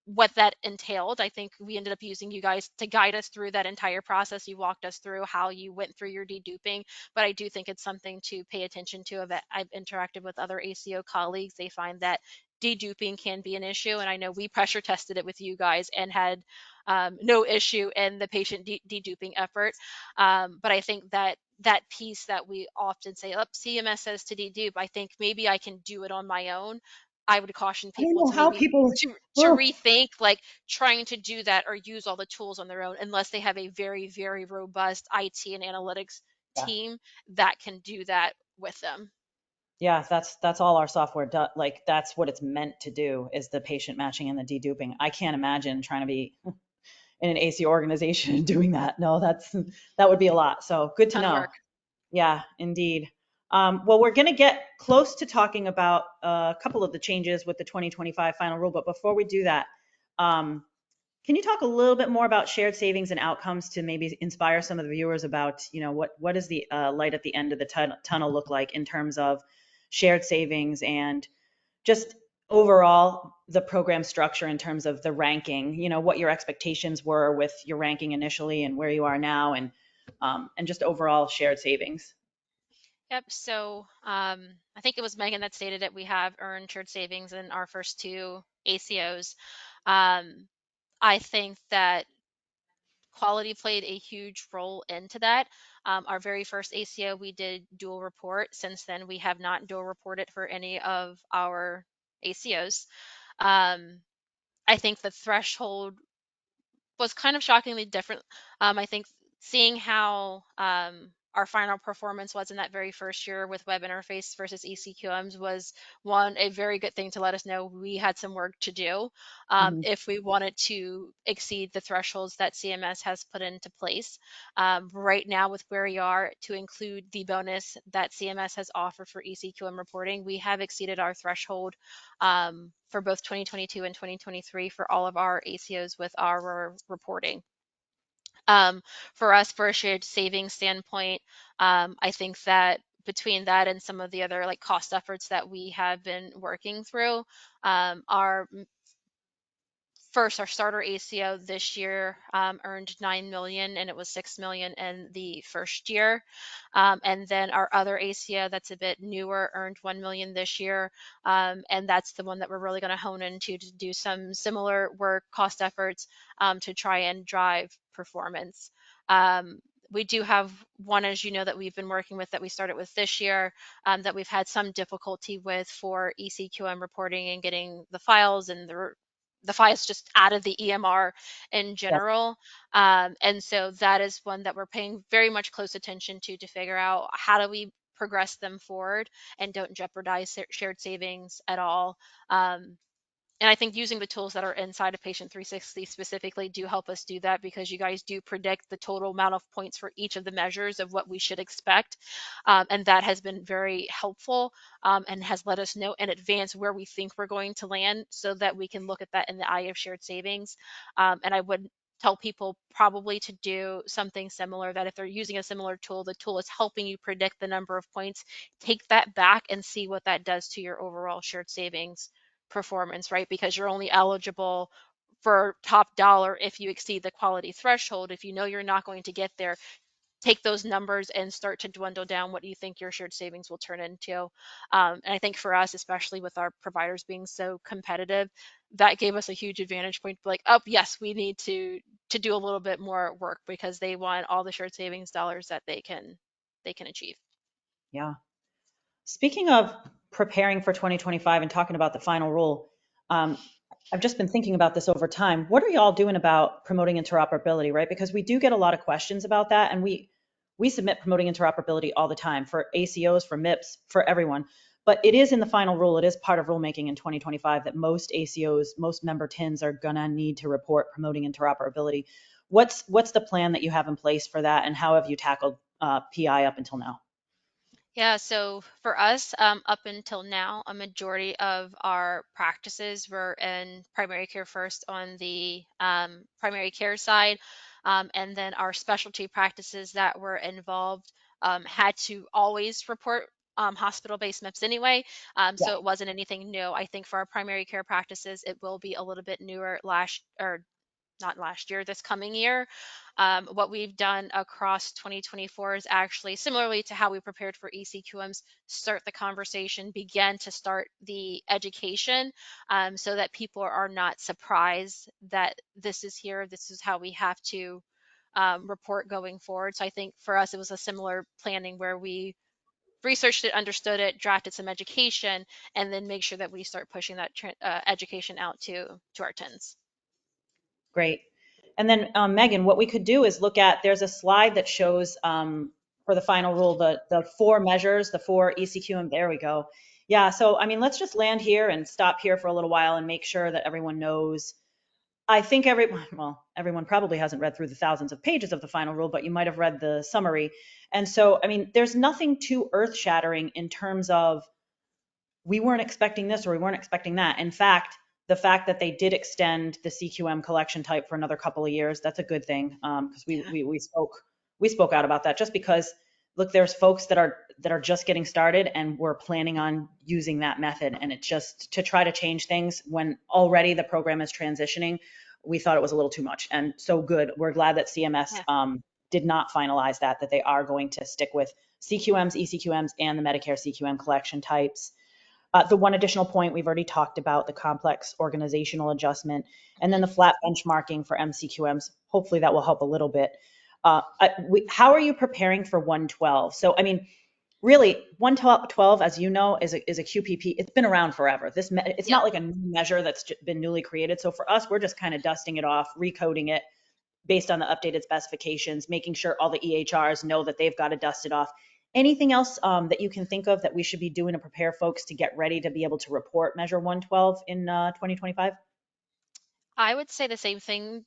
C: what that entailed. I think we ended up using you guys to guide us through that entire process. You walked us through how you went through your deduping, but I do think it's something to pay attention to. That I've interacted with other ACO colleagues. They find that deduping can be an issue, and I know we pressure tested it with you guys and had no issue in the patient deduping effort. But I think that that piece that we often say, "Up, CMS says to dedupe," I think maybe I can do it on my own. I would caution
B: I don't
C: people
B: know
C: to
B: how
C: maybe
B: people.
C: to
B: Oh,
C: rethink, like, trying to do that or use all the tools on their own, unless they have a very, very robust IT and analytics
B: yeah,
C: team that can do that with them.
B: yeah. That's all our software does. Like, that's what it's meant to do, is the patient matching and the deduping. I can't imagine trying to be in an AC organization doing that. No, that would be a lot. So good to
C: Ton of
B: know.
C: work.
B: Yeah, indeed. Well, we're going to get close to talking about a couple of the changes with the 2025 final rule, but before we do that, um, can you talk a little bit more about shared savings and outcomes to maybe inspire some of the viewers about, what does the light at the end of the tunnel look like in terms of shared savings, and just overall the program structure in terms of the ranking, what your expectations were with your ranking initially and where you are now, and just overall shared savings.
C: Yep. So I think it was Megan that stated that we have earned shared savings in our first two ACOs. Um, I think that quality played a huge role into that. Our very first ACO, we did dual report. Since then, we have not dual reported for any of our ACOs. Um, I think the threshold was kind of shockingly different. I think seeing how our final performance was in that very first year with web interface versus eCQMs was a very good thing to let us know we had some work to do,
B: Mhm.
C: if we wanted to exceed the thresholds that CMS has put into place. Right now, with where we are, to include the bonus that CMS has offered for eCQM reporting, we have exceeded our threshold, for both 2022 and 2023 for all of our ACOs with our reporting. Um, for us, for a shared savings standpoint, I think that between that and some of the other like cost efforts that we have been working through, our first, our starter ACO this year earned 9 million, and it was 6 million in the first year. And then our other ACO that's a bit newer earned 1 million this year. And that's the one that we're really going to hone into to do some similar work, cost efforts to try and drive performance. We do have one, as you know, that we've been working with that we started with this year, that we've had some difficulty with for eCQM reporting and getting the files and the files just out of the EMR in
B: Yes.
C: general. And so that is one that we're paying very much close attention to figure out how do we progress them forward and don't jeopardize shared savings at all. And I think using the tools that are inside of Patient 360 specifically do help us do that, because you guys do predict the total amount of points for each of the measures of what we should expect. And that has been very helpful, and has let us know in advance where we think we're going to land so that we can look at that in the eye of shared savings. And I would tell people probably to do something similar, that if they're using a similar tool, the tool is helping you predict the number of points, take that back and see what that does to your overall shared savings performance, right? Because you're only eligible for top dollar if you exceed the quality threshold. If you know you're not going to get there, take those numbers and start to dwindle down what you think your shared savings will turn into. And I think for us, especially with our providers being so competitive, that gave us a huge advantage point. Like, oh yes, we need to do a little bit more work because they want all the shared savings dollars that they can achieve.
B: Yeah. Speaking of preparing for 2025 and talking about the final rule, um, I've just been thinking about this over time. What are y'all doing about promoting interoperability, right? Because we do get a lot of questions about that, and we submit promoting interoperability all the time for ACOs, for MIPS, for everyone. But it is in the final rule. It is part of rulemaking in 2025 that most ACOs, most member TINs are gonna need to report promoting interoperability. What's the plan that you have in place for that, and how have you tackled PI up until now?
C: Yeah, so for us, up until now, a majority of our practices were in primary care first on the primary care side. And then our specialty practices that were involved had to always report hospital-based MIPS anyway.
B: Yeah.
C: So it wasn't anything new. I think for our primary care practices, it will be a little bit newer last or not last year, this coming year. What we've done across 2024 is actually similarly to how we prepared for eCQMs, start the conversation, begin to start the education, so that people are not surprised that this is here, this is how we have to report going forward. So I think for us, it was a similar planning where we researched it, understood it, drafted some education, and then make sure that we start pushing that education out to our TINs.
B: Great. And then Megan, what we could do is look at, there's a slide that shows for the final rule, the four measures, the four eCQM, there we go. Yeah, so I mean, let's just land here and stop here for a little while and make sure that everyone knows. I think everyone probably hasn't read through the thousands of pages of the final rule, but you might have read the summary. And so, I mean, there's nothing too earth shattering in terms of we weren't expecting this or we weren't expecting that. In fact, the fact that they did extend the CQM collection type for another couple of years, that's a good thing, because we spoke out about that just because look, there's folks that are just getting started and we're planning on using that method, and it's just to try to change things when already the program is transitioning. We thought it was a little too much, and so good. We're glad that CMS
C: Yeah.
B: did not finalize that they are going to stick with CQMs, eCQMs, and the Medicare CQM collection types. The one additional point we've already talked about, the complex organizational adjustment, and then
C: Mhm.
B: the flat benchmarking for MCQMs. Hopefully that will help a little bit. How are you preparing for 112? So, I mean, really, 112, as you know, is a QPP. It's been around forever. It's
C: Yep.
B: not like a new measure that's been newly created. So for us, we're just kind of dusting it off, recoding it, based on the updated specifications, making sure all the EHRs know that they've got to dust it off. Anything else that you can think of that we should be doing to prepare folks to get ready to be able to report Measure 112 in 2025?
C: I would say the same thing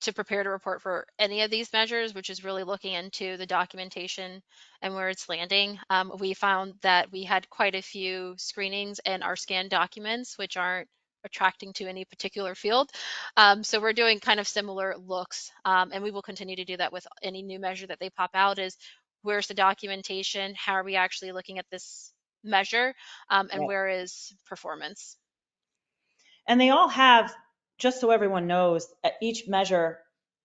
C: to prepare to report for any of these measures, which is really looking into the documentation and where it's landing. We found that we had quite a few screenings in our scanned documents, which aren't attracting to any particular field. So we're doing kind of similar looks, and we will continue to do that with any new measure that they pop out. Is where's the documentation? How are we actually looking at this measure? And
B: Yep.
C: where is performance?
B: And they all have, just so everyone knows, each measure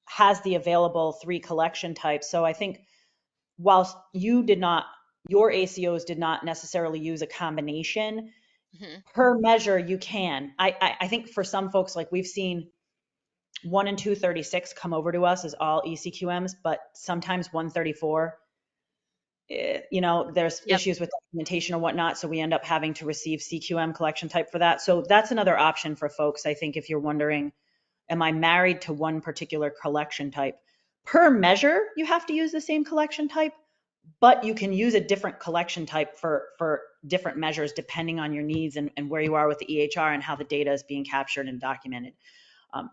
B: has the available 3 collection types. So I think whilst your ACOs did not necessarily use a combination,
C: Hmm.
B: per measure you can. I think for some folks, like we've seen 1 and 236 come over to us as all eCQMs, but sometimes 134, there's
C: Yep.
B: issues with documentation or whatnot, so we end up having to receive CQM collection type for that. So that's another option for folks, I think, if you're wondering, am I married to one particular collection type? Per measure, you have to use the same collection type, but you can use a different collection type for different measures depending on your needs and where you are with the EHR and how the data is being captured and documented.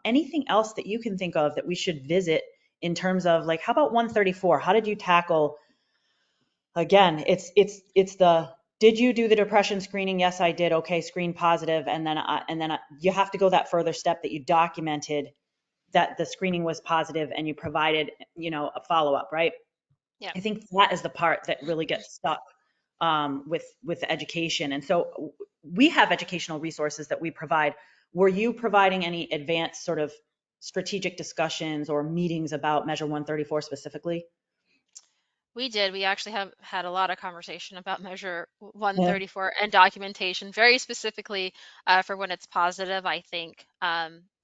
B: Anything else that you can think of that we should visit in terms of, like, how about 134? How did you tackle, again, it's the, did you do the depression screening? Yes, I did. Okay, screen positive. And then you have to go that further step that you documented that the screening was positive and you provided, a follow-up, right?
C: Yep.
B: I think that is the part that really gets stuck with the education. And so we have educational resources that we provide. Were you providing any advanced sort of strategic discussions or meetings about Measure 134 specifically?
C: We did. We actually have had a lot of conversation about Measure
B: Yeah.
C: 134 and documentation, very specifically for when it's positive. I think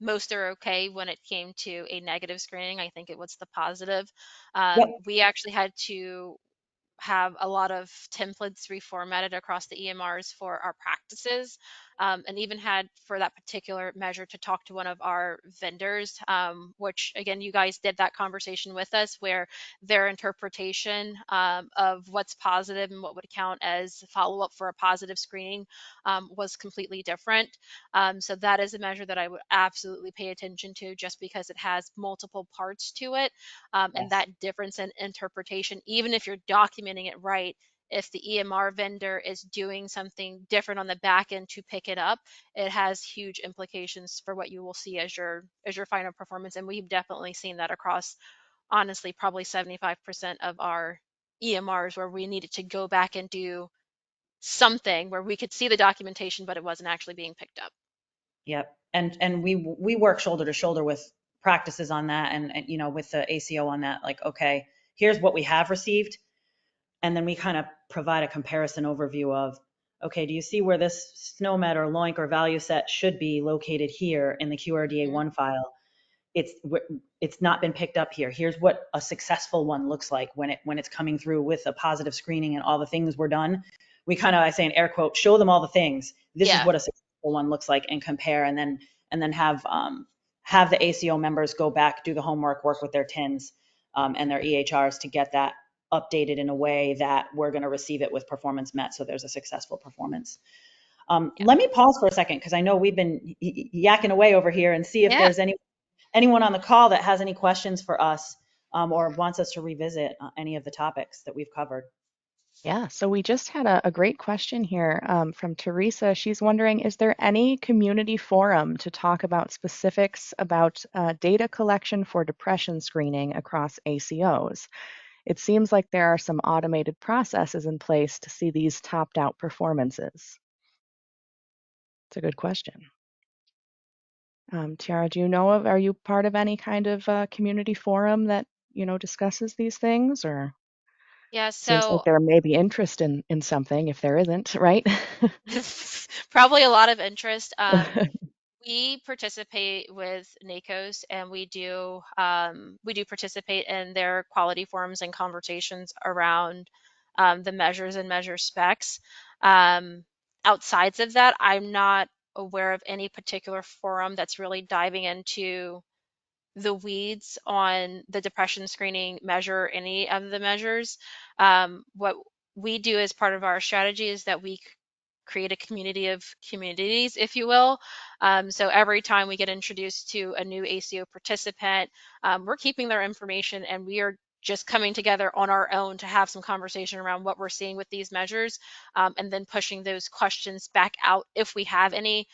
C: most are okay when it came to a negative screening. I think it was the positive.
B: Yep.
C: We actually had to have a lot of templates reformatted across the EMRs for our practices, and even had for that particular measure to talk to one of our vendors, which again, you guys did that conversation with us where their interpretation of what's positive and what would count as follow-up for a positive screening was completely different. So that is a measure that I would absolutely pay attention to just because it has multiple parts to it, and
B: Yes.
C: that difference in interpretation, even if you're documenting it right, if the EMR vendor is doing something different on the back end to pick it up, it has huge implications for what you will see as your final performance. And we've definitely seen that across, honestly, probably 75% of our EMRs where we needed to go back and do something where we could see the documentation, but it wasn't actually being picked up.
B: Yep. And we work shoulder to shoulder with practices on that and with the ACO on that, like, okay, here's what we have received. And then we kind of provide a comparison overview of, okay, do you see where this SNOMED or LOINC or value set should be located here in the
C: Mhm.
B: QRDA1 file? it's it's not been picked up here. Here's what a successful one looks like when it's coming through with a positive screening and all the things were done. We kind of, I say in air quote, show them all the things. This is
C: Yeah.
B: what a successful one looks like and compare, and then have the ACO members go back, do the homework, work with their TINs and their EHRs to get that updated in a way that we're going to receive it with performance met, so there's a successful performance.
C: Yeah.
B: Let me pause for a second because I know we've been yakking away over here, and see if
C: Yeah.
B: there's anyone on the call that has any questions for us, or wants us to revisit any of the topics that we've covered.
A: Yeah, so we just had a great question here from Teresa. She's wondering, is there any community forum to talk about specifics about data collection for depression screening across ACOs? It seems like there are some automated processes in place to see these topped out performances. It's a good question. Tiara, do you know of, are you part of any kind of community forum that, discusses these things? Or
C: Yeah.
A: seems like
C: So
A: there may be interest in something if there isn't, right?
C: probably a lot of interest. We participate with NACOs, and we do participate in their quality forums and conversations around the measures and measure specs. Um, Outsides of that, I'm not aware of any particular forum that's really diving into the weeds on the depression screening measure, or any of the measures. What we do as part of our strategy is that we create a community of communities, if you will. So every time we get introduced to a new ACO participant, we're keeping their information, and we are just coming together on our own to have some conversation around what we're seeing with these measures, and then pushing those questions back out, if we have any,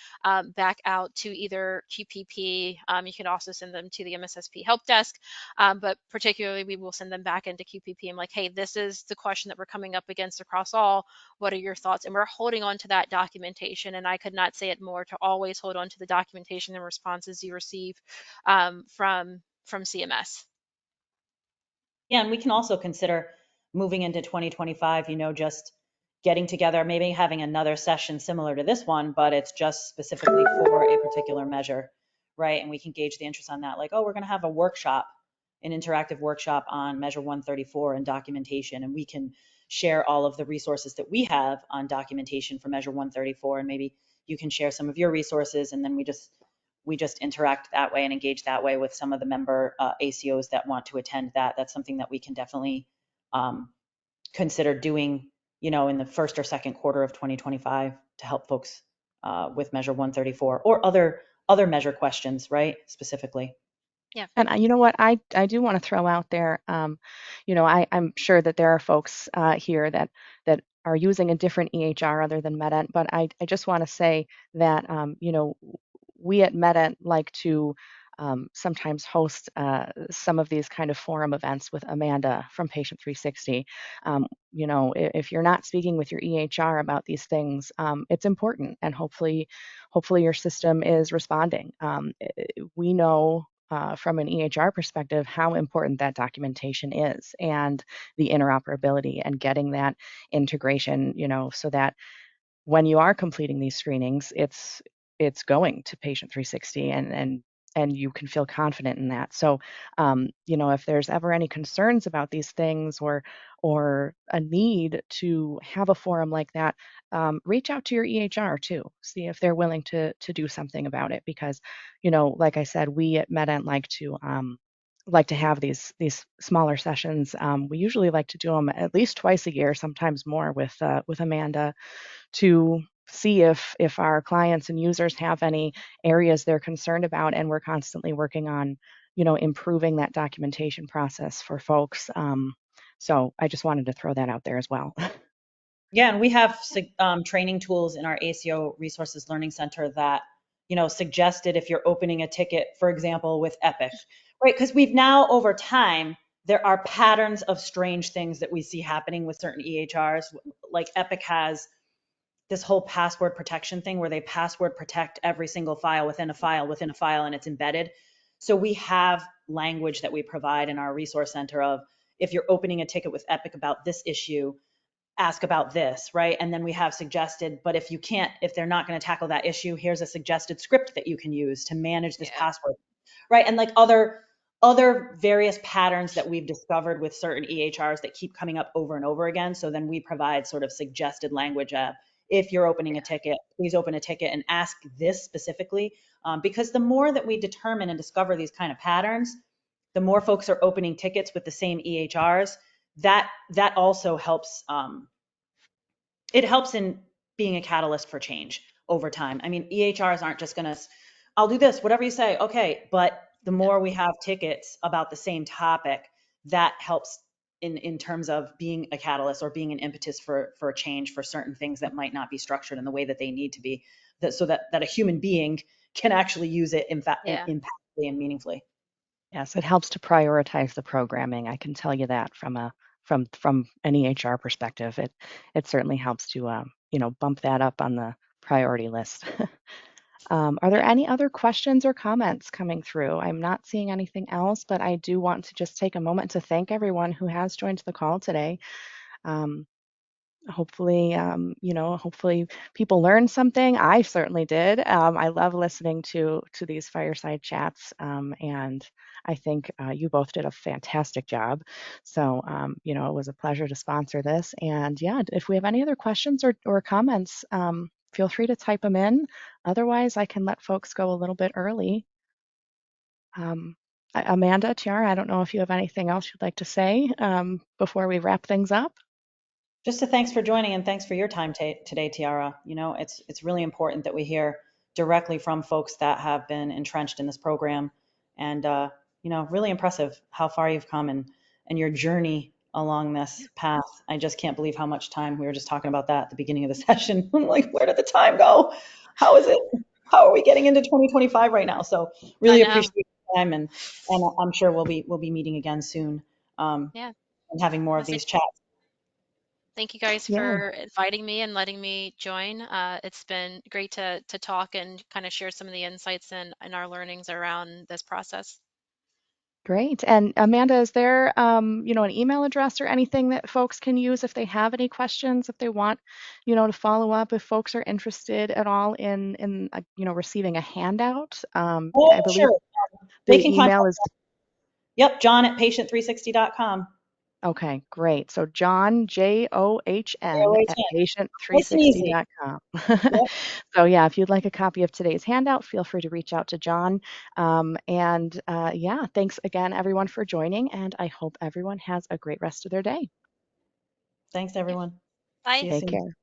C: back out to either QPP. You can also send them to the MSSP help desk, but particularly we will send them back into QPP. I'm like, hey, this is the question that we're coming up against across all. What are your thoughts? And we're holding on to that documentation. And I could not say it more, to always hold on to the documentation and responses you receive from CMS.
B: Yeah, and we can also consider moving into 2025, just getting together, maybe having another session similar to this one, but it's just specifically for a particular measure, right? And we can gauge the interest on that. Like, oh, we're going to have a workshop, an interactive workshop on Measure 134 and documentation, and we can share all of the resources that we have on documentation for Measure 134, and maybe you can share some of your resources, and then we just interact that way and engage that way with some of the member ACOs that want to attend that. That's something that we can definitely consider doing, in the first or second quarter of 2025 to help folks with Measure 134 or other measure questions, right? Specifically.
C: Yeah.
A: And you know what, I do want to throw out there, I'm sure that there are folks here that are using a different EHR other than MedEnt, but I just want to say that, we at MedEnt like to sometimes host some of these kind of forum events with Amanda from Patient 360. If you're not speaking with your EHR about these things, it's important, and hopefully your system is responding. We know from an EHR perspective how important that documentation is, and the interoperability and getting that integration, so that when you are completing these screenings, it's going to Patient 360, and you can feel confident in that. So, if there's ever any concerns about these things, or a need to have a forum like that, reach out to your EHR too. See if they're willing to do something about it, because, like I said, we at MedEnt like to have these smaller sessions. We usually like to do them at least twice a year, sometimes more, with Amanda, to see if our clients and users have any areas they're concerned about, and we're constantly working on, improving that documentation process for folks. So I just wanted to throw that out there as well.
B: Yeah, and we have training tools in our ACO Resources Learning Center that, suggested if you're opening a ticket, for example, with Epic, right? Because we've now, over time, there are patterns of strange things that we see happening with certain EHRs. Like Epic has this whole password protection thing where they password protect every single file within a file within a file, and it's embedded. So we have language that we provide in our resource center of, if you're opening a ticket with Epic about this issue, ask about this, right? And then we have suggested, but if they're not going to tackle that issue, here's a suggested script that you can use to manage this
C: Yeah.
B: password, right? And like other various patterns that we've discovered with certain EHRs that keep coming up over and over again. So then we provide sort of suggested language of, if you're opening a ticket, please open a ticket and ask this specifically. Because the more that we determine and discover these kind of patterns, the more folks are opening tickets with the same EHRs. That also helps. It helps in being a catalyst for change over time. I mean, EHRs aren't just going to, I'll do this, whatever you say, okay. But the more we have tickets about the same topic, that helps in terms of being a catalyst or being an impetus for a change for certain things that might not be structured in the way that they need to be, so that a human being can actually use it
C: Yeah.
B: impactfully and meaningfully.
A: Yes, it helps to prioritize the programming. I can tell you that from an EHR perspective, it certainly helps to bump that up on the priority list. Are there any other questions or comments coming through? I'm not seeing anything else, but I do want to just take a moment to thank everyone who has joined the call today. Um, hopefully people learned something. I certainly did. I love listening to these fireside chats, and I think you both did a fantastic job. So it was a pleasure to sponsor this. And yeah, if we have any other questions or comments, feel free to type them in. Otherwise, I can let folks go a little bit early. Amanda, Tiara, I don't know if you have anything else you'd like to say before we wrap things up.
B: Just a thanks for joining, and thanks for your time today, Tiara. It's really important that we hear directly from folks that have been entrenched in this program, and really impressive how far you've come. And and your journey along this path. I just can't believe how much time we were just talking about that at the beginning of the session. I'm like, where did the time go? How is it? How are we getting into 2025 right now? So
C: I
B: really
C: know.
B: appreciate your time, and I'm sure we'll be meeting again soon,
C: Yeah.
B: and having more
C: Well,
B: of these chats.
C: thank you guys
A: Yeah,
C: for inviting me and letting me join. It's been great to talk and kind of share some of the insights and our learnings around this process.
A: great. And Amanda, is there, an email address or anything that folks can use if they have any questions, if they want, to follow up, if folks are interested at all in receiving a handout? I
B: Oh,
A: believe
B: sure. They can
A: the
B: contact.
A: email is
B: Yep, John at patient360.com.
A: okay, great. So John, John at
B: Nice and easy.
A: patient360.com.
B: Yep.
A: So yeah, if you'd like a copy of today's handout, feel free to reach out to John. Yeah, thanks again, everyone, for joining, and I hope everyone has a great rest of their day.
B: Thanks,
C: Yeah.
B: everyone. See
C: Bye.
B: you
A: Take
B: soon.
A: care.